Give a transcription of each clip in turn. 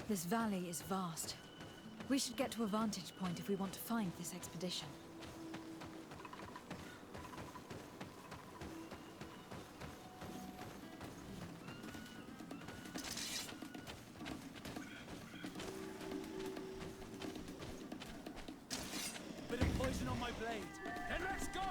This valley is vast. We should get to a vantage point if we want to find this expedition. Bit of poison on my blade. Then let's go!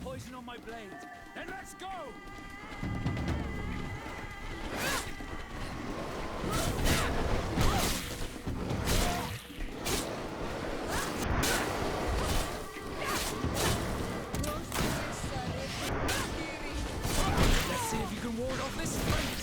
Poison on my blade. Then let's go! Let's see if you can ward off this fight.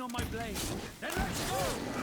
on my blade. Then let's go!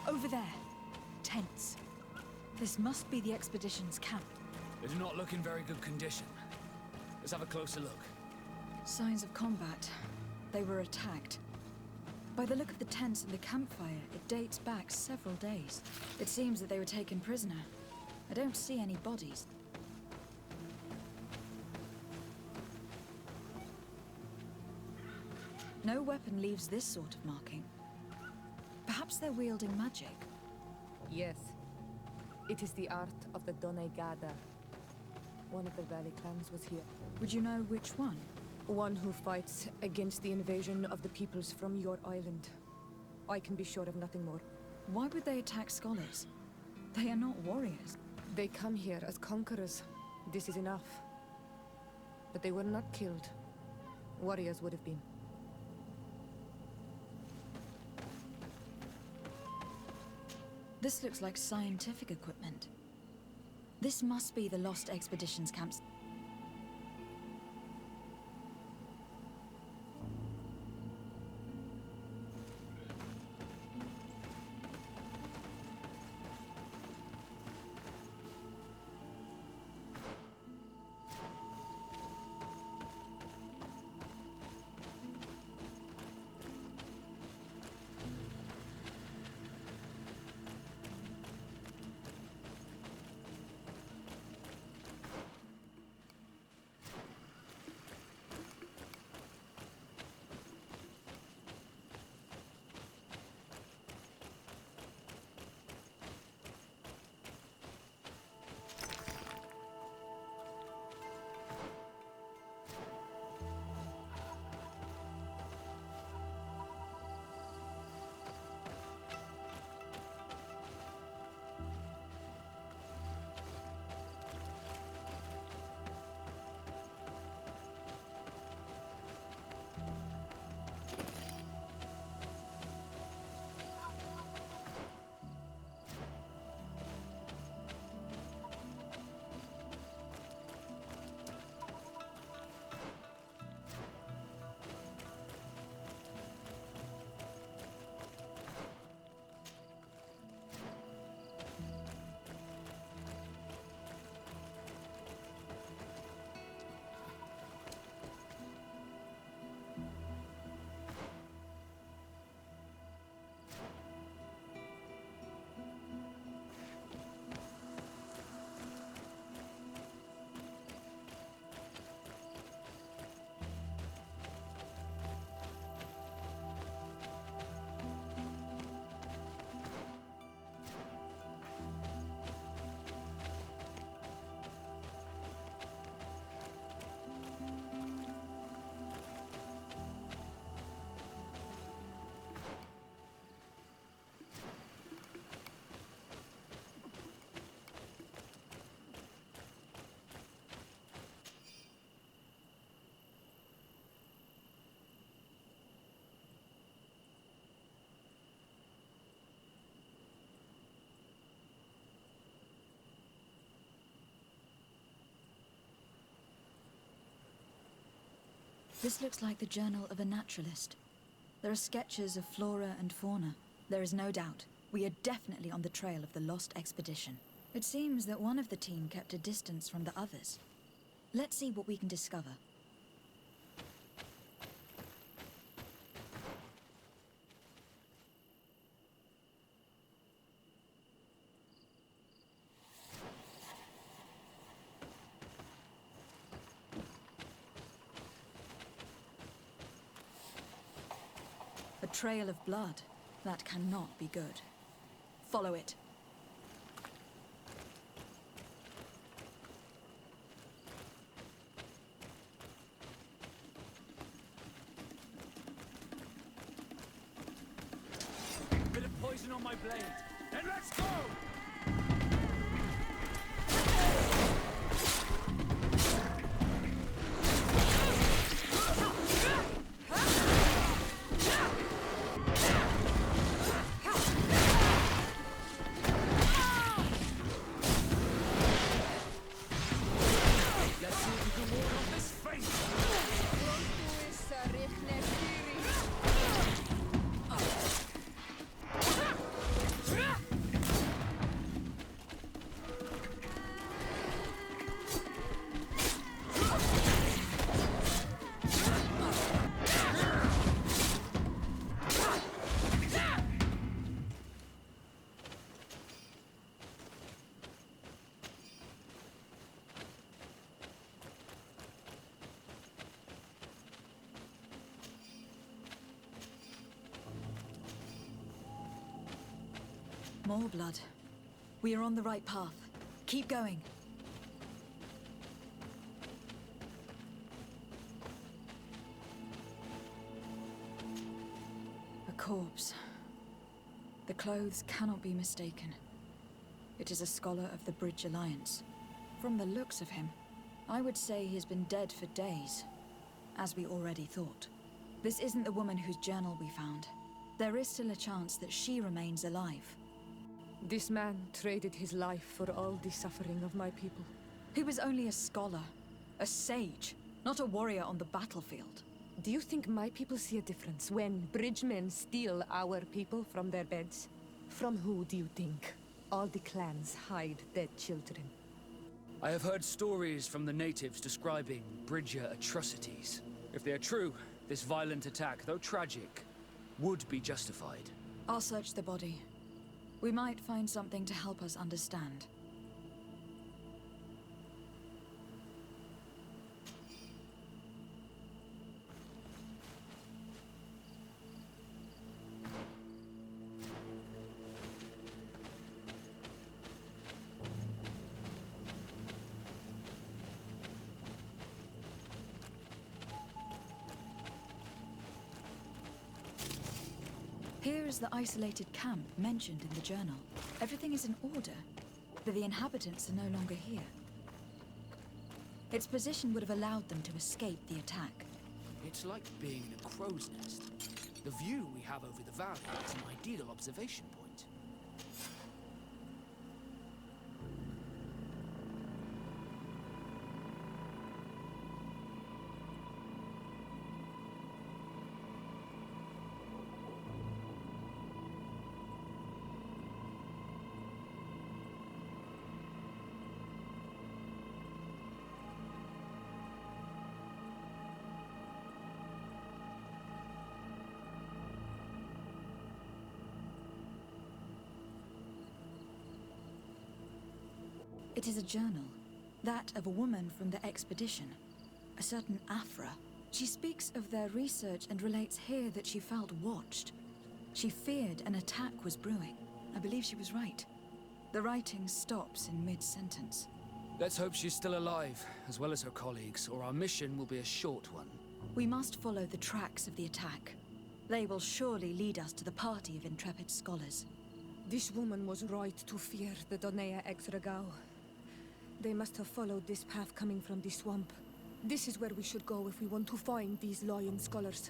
Over there. Tents. This must be the expedition's camp. They do not look in very good condition. Let's have a closer look. Signs of combat. They were attacked. By the look of the tents and the campfire, it dates back several days. It seems that they were taken prisoner. I don't see any bodies. No weapon leaves this sort of marking. Perhaps they're wielding magic. Yes. It is the art of the Donegada. One of the valley clans was here. Would you know which one? One who fights against the invasion of the peoples from your island. I can be sure of nothing more. Why would they attack scholars? They are not warriors. They come here as conquerors. This is enough. But they were not killed. Warriors would have been. This looks like scientific equipment. This must be the Lost Expeditions camps. This looks like the journal of a naturalist. There are sketches of flora and fauna. There is no doubt. We are definitely on the trail of the Lost Expedition. It seems that one of the team kept a distance from the others. Let's see what we can discover. A trail of blood. That cannot be good. Follow it. Bit of poison on my blade. Then let's go! More blood. We are on the right path. Keep going. A corpse. The clothes cannot be mistaken. It is a scholar of the Bridge Alliance. From the looks of him, I would say he's been dead for days, as we already thought. This isn't the woman whose journal we found. There is still a chance that she remains alive. This man traded his life for all the suffering of my people. He was only a scholar, a sage, not a warrior on the battlefield. Do you think my people see a difference when bridgemen steal our people from their beds? From who do you think all the clans hide dead children? I have heard stories from the natives describing Bridger atrocities. If they are true, this violent attack, though tragic, would be justified. I'll search the body. We might find something to help us understand. Here is the isolated camp mentioned in the journal. Everything is in order, but the inhabitants are no longer here. Its position would have allowed them to escape the attack. It's like being in a crow's nest. The view we have over the valley is an ideal observation point. It is a journal. That of a woman from the expedition. A certain Afra. She speaks of their research and relates here that she felt watched. She feared an attack was brewing. I believe she was right. The writing stops in mid-sentence. Let's hope she's still alive, as well as her colleagues, or our mission will be a short one. We must follow the tracks of the attack. They will surely lead us to the party of intrepid scholars. This woman was right to fear the Donea Exregao. They must have followed this path coming from the swamp. This is where we should go if we want to find these lion scholars.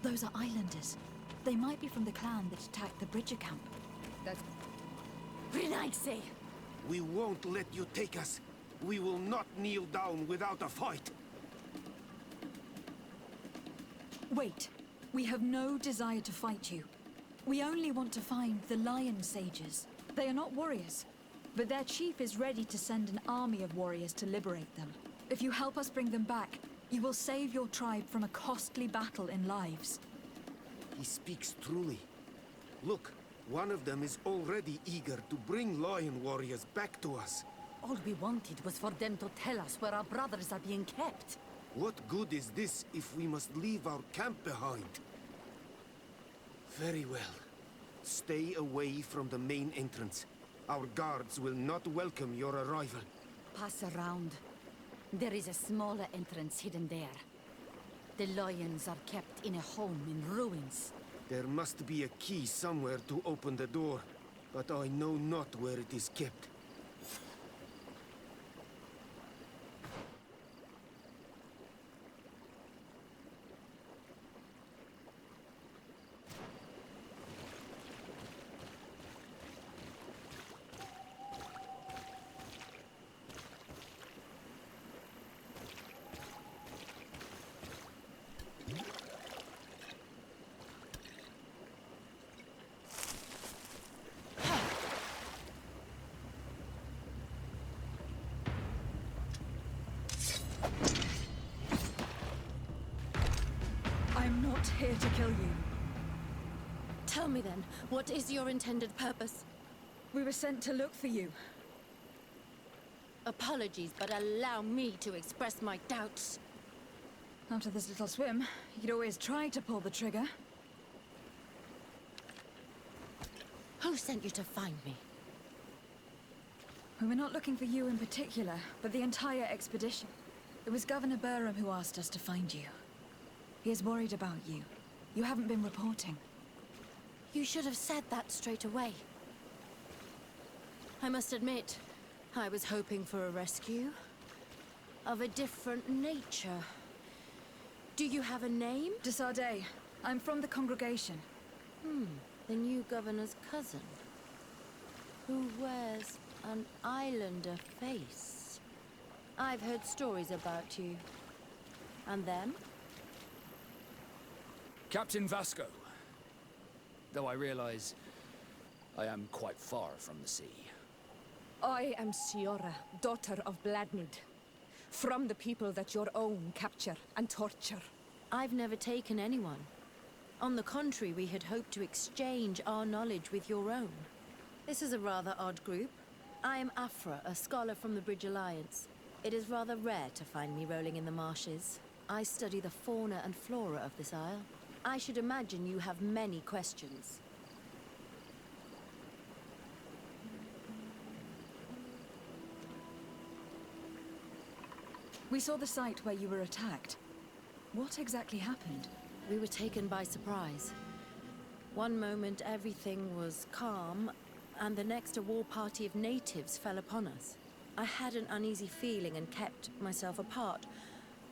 Those are islanders. They might be from the clan that attacked the Bridger camp. That's... Renaigse! We won't let you take us. We will not kneel down without a fight. Wait. We have no desire to fight you. We only want to find the Lion Sages. They are not warriors, but their chief is ready to send an army of warriors to liberate them. If you help us bring them back, you will save your tribe from a costly battle in lives. He speaks truly. Look, one of them is already eager to bring Lion warriors back to us. All we wanted was for them to tell us where our brothers are being kept. What good is this if we must leave our camp behind? Very well. Stay away from the main entrance. Our guards will not welcome your arrival. Pass around. There is a smaller entrance hidden there. The lions are kept in a home in ruins. There must be a key somewhere to open the door, but I know not where it is kept. I'm not here to kill you. Tell me then, what is your intended purpose? We were sent to look for you. Apologies, but allow me to express my doubts. After this little swim, you could always try to pull the trigger. Who sent you to find me? We were not looking for you in particular, but the entire expedition. It was Governor Burham who asked us to find you. He is worried about you. You haven't been reporting. You should have said that straight away. I must admit, I was hoping for a rescue. Of a different nature. Do you have a name? Desardet. I'm from the congregation. The new governor's cousin. Who wears an islander face. I've heard stories about you. And then? Captain Vasco. Though I realize I am quite far from the sea. I am Siora, daughter of Bladnid. From the people that your own capture and torture. I've never taken anyone. On the contrary, we had hoped to exchange our knowledge with your own. This is a rather odd group. I am Afra, a scholar from the Bridge Alliance. It is rather rare to find me rolling in the marshes. I study the fauna and flora of this isle. I should imagine you have many questions. We saw the site where you were attacked. What exactly happened? We were taken by surprise. One moment everything was calm, and the next a war party of natives fell upon us. I had an uneasy feeling and kept myself apart,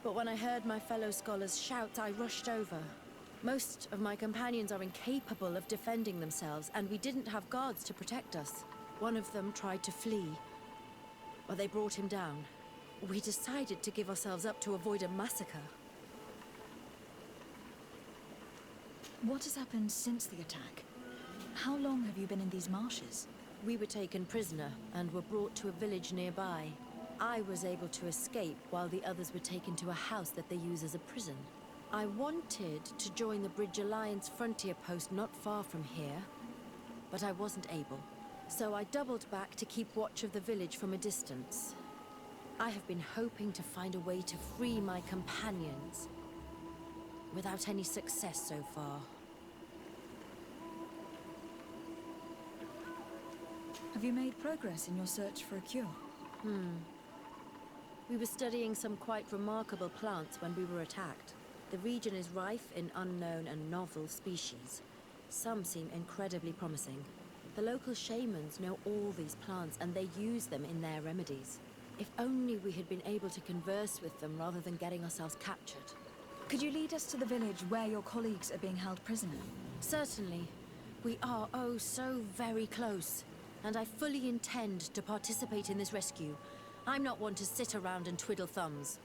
but when I heard my fellow scholars shout, I rushed over. Most of my companions are incapable of defending themselves, and we didn't have guards to protect us. One of them tried to flee, but they brought him down. We decided to give ourselves up to avoid a massacre. What has happened since the attack? How long have you been in these marshes? We were taken prisoner and were brought to a village nearby. I was able to escape while the others were taken to a house that they use as a prison. I wanted to join the Bridge Alliance frontier post not far from here, but I wasn't able. So I doubled back to keep watch of the village from a distance. I have been hoping to find a way to free my companions, without any success so far. Have you made progress in your search for a cure? We were studying some quite remarkable plants when we were attacked. The region is rife in unknown and novel species. Some seem incredibly promising. The local shamans know all these plants and they use them in their remedies. If only we had been able to converse with them rather than getting ourselves captured. Could you lead us to the village where your colleagues are being held prisoner? Certainly. We are oh so very close. And I fully intend to participate in this rescue. I'm not one to sit around and twiddle thumbs.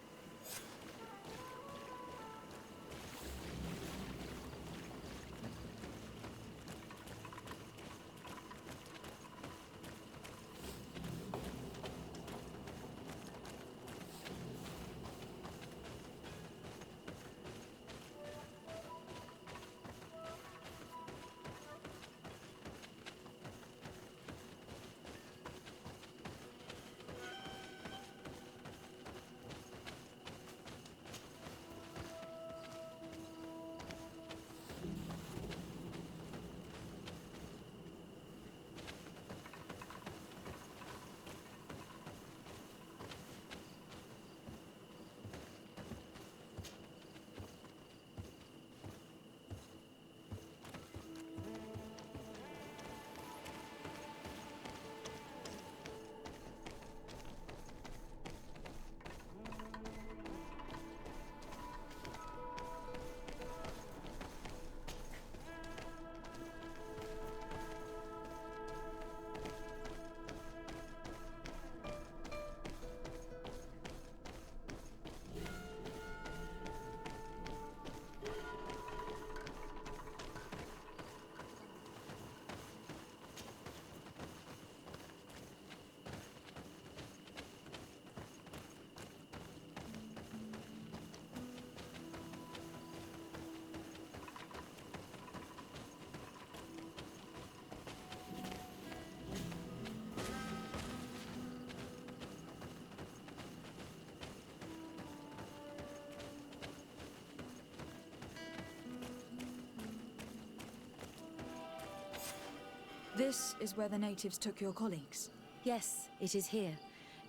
This is where the natives took your colleagues? Yes, it is here.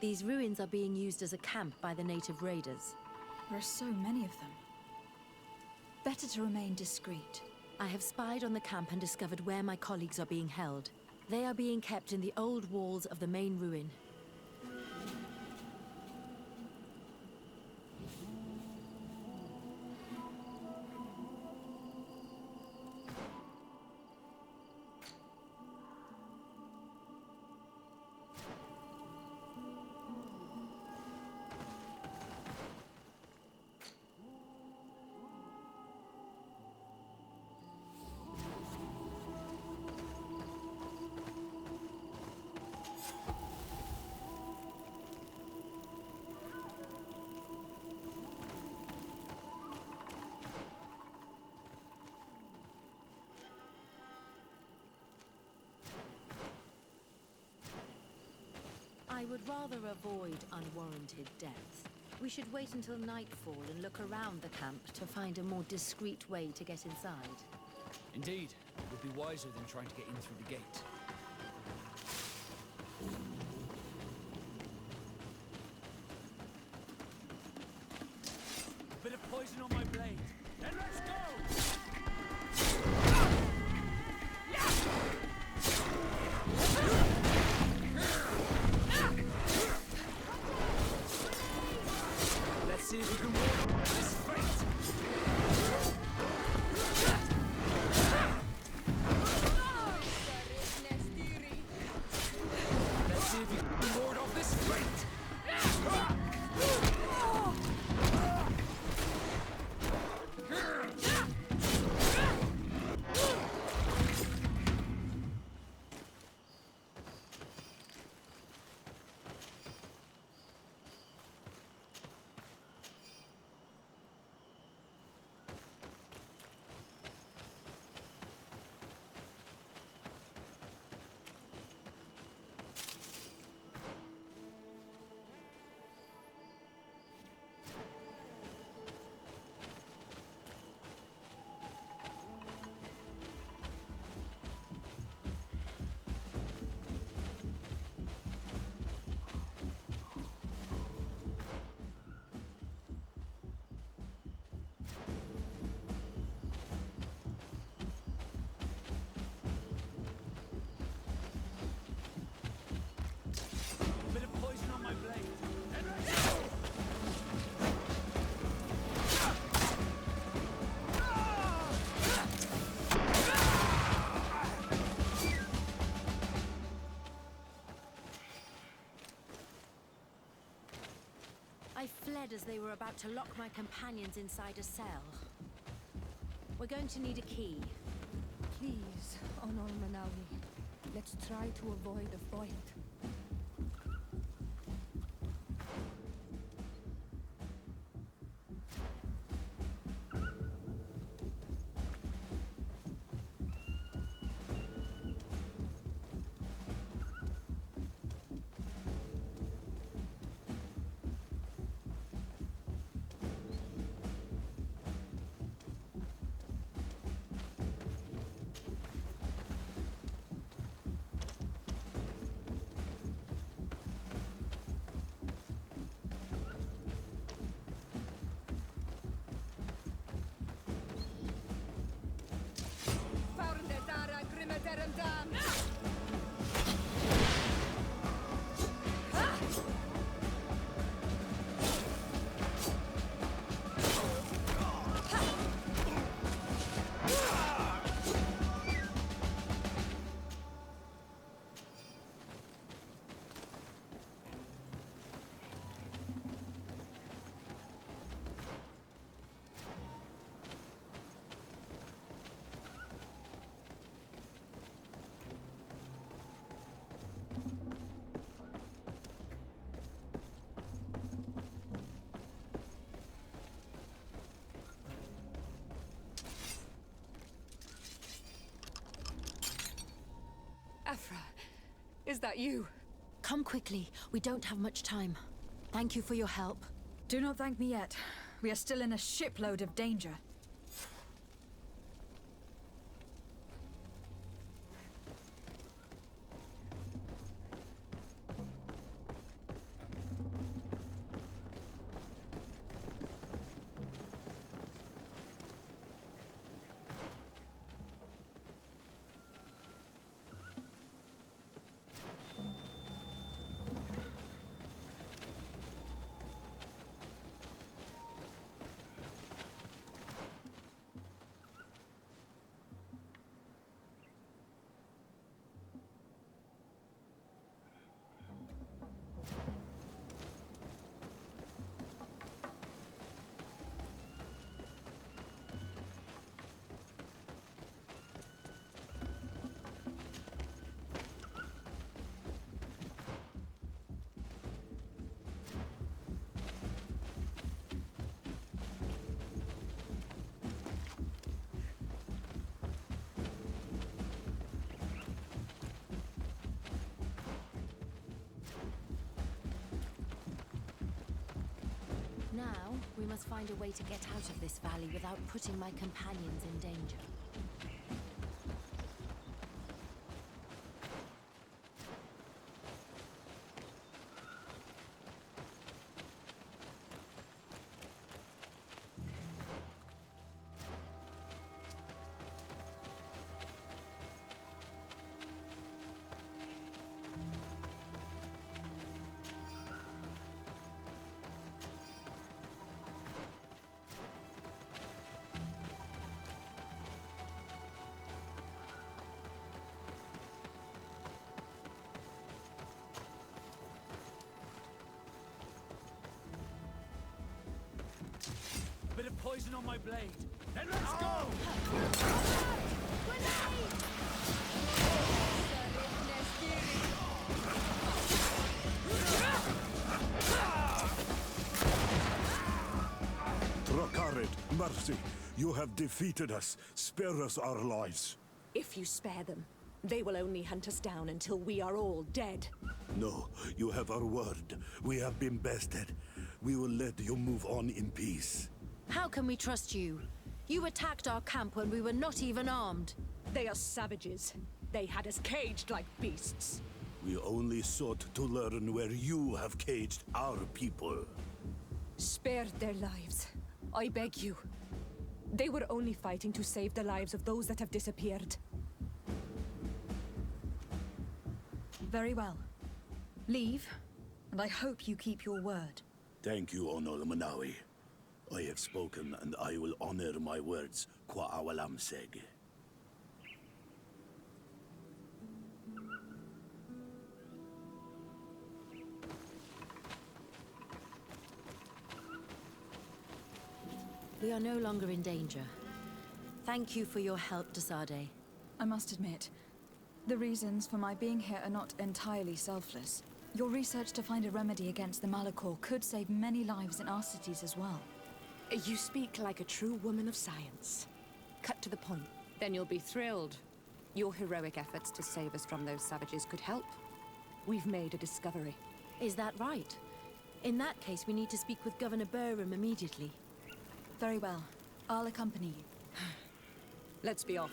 These ruins are being used as a camp by the native raiders. There are so many of them. Better to remain discreet. I have spied on the camp and discovered where my colleagues are being held. They are being kept in the old walls of the main ruin. I would rather avoid unwarranted deaths. We should wait until nightfall and look around the camp to find a more discreet way to get inside. Indeed, it would be wiser than trying to get in through the gate. A bit of poison on my blade. Then let's go! Let's see if we can win this fight. Let's see if you can ward off this fight. I fled as they were about to lock my companions inside a cell. We're going to need a key. Please, Honor Manawi, let's try to avoid a fight. Afra, is that you? Come quickly. We don't have much time. Thank you for your help. Do not thank me yet. We are still in a shipload of danger. Now, we must find a way to get out of this valley without putting my companions in danger. Bit of poison on my blade. Then let's go! Trakarid, mercy. You have defeated us. Spare us our lives. If you spare them, they will only hunt us down until we are all dead. No, you have our word. We have been bested. We will let you move on in peace. How can we trust you? You attacked our camp when we were not even armed. They are savages. They had us caged like beasts. We only sought to learn where you have caged our people. Spare their lives. I beg you. They were only fighting to save the lives of those that have disappeared. Very well. Leave, and I hope you keep your word. Thank you, Onol Manawi. I have spoken, and I will honor my words, Kwa awalam seg. We are no longer in danger. Thank you for your help, Desade. I must admit, the reasons for my being here are not entirely selfless. Your research to find a remedy against the Malachor could save many lives in our cities as well. You speak like a true woman of science. Cut to the point, then you'll be thrilled. Your heroic efforts to save us from those savages could help. We've made a discovery. Is that right? In that case, we need to speak with Governor Burham immediately. Very well. I'll accompany you. Let's be off.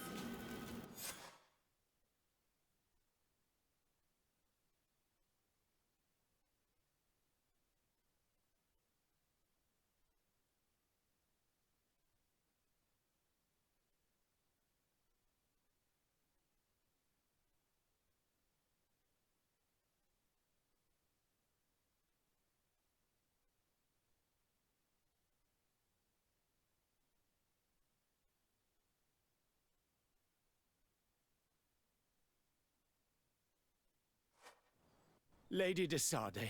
Lady Desade,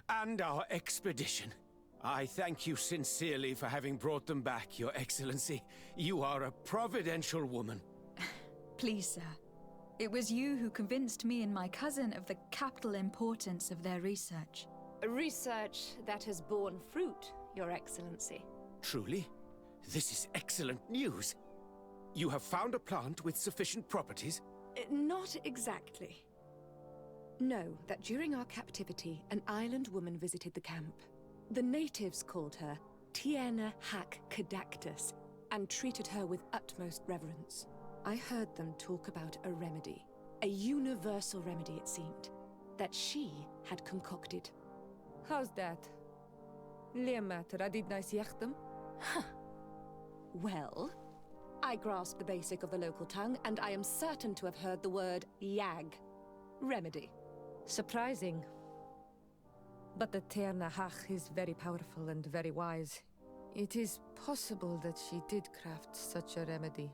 and our expedition. I thank you sincerely for having brought them back, Your Excellency. You are a providential woman. Please, sir. It was you who convinced me and my cousin of the capital importance of their research. Research that has borne fruit, Your Excellency. Truly? This is excellent news. You have found a plant with sufficient properties? Not exactly. Know that during our captivity, an island woman visited the camp. The natives called her Tierna Hac Cadactus and treated her with utmost reverence. I heard them talk about a remedy, a universal remedy it seemed, that she had concocted. How's that? Leamat radidnais yachtem? Well, I grasp the basic of the local tongue, and I am certain to have heard the word yag, remedy. Surprising. But the Terna Hach is very powerful and very wise. It is possible that she did craft such a remedy.